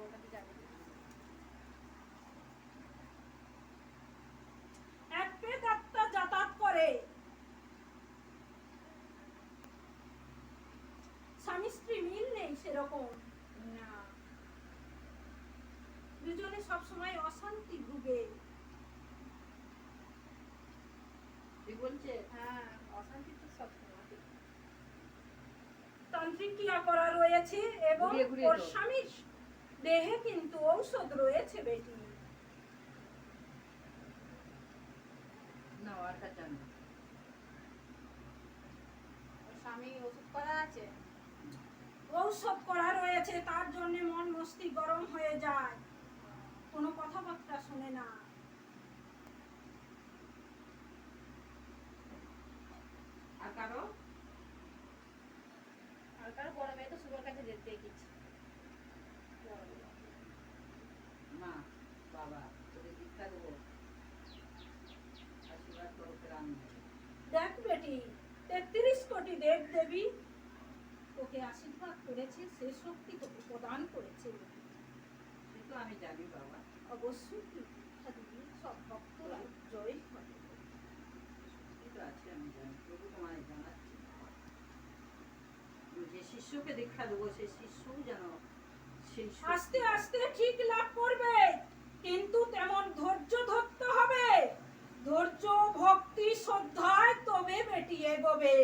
ওটাতে যাবে এক পেট আত্মা যাতায়াত করে, স্বামী স্ত্রী মিল নেই সেরকম না। দুজনে সবসময় অশান্তি ভুগে। ঠিক বলছে? হ্যাঁ, অশান্তি তো সবসময়। তান্ত্রিক ক্রিয়া করা রয়েছে এবং ঘুরিয়ে ঘুরিয়ে ওর দাও। স্বামীর দেহে কিন্তু ঔষধ রয়েছে বেটি। না আর কাছে না। ওর স্বামী ওষুধ করা আছে। ঔষধ করা রয়েছে, তার জন্য মন মস্তি গরম হয়ে যায়, কোনো কথাবার্তা শুনে না। আর কারো? আর কারো বড় মেয়ে তো শুভর কাছে যেতে গেছি। মা বাবা তোদের দীক্ষা দেবো, আশীর্বাদ করো রাম। দেখ বেটি, ৩৩ কোটি দেব দেবী তোকে আশীর্বাদ করেছে, সে শক্তি তোকে প্রদান করেছে। সে তো আমি জানি বাবা। অবশ্যই তুই দীক্ষা দিবি, সব ভক্তরা জয় হবে। সে তো আছে আমি জানি, প্রভু তোমায় জানাচ্ছি। যে শিষ্যকে দীক্ষা দেবো সে শিষ্যও যেন সেই আস্তে আস্তে ঠিক লাভ করবে, কিন্তু তেমন ধৈর্য ধরতে হবে। ধৈর্য, ভক্তি, শ্রদ্ধায় তবে বেটি এগোবে।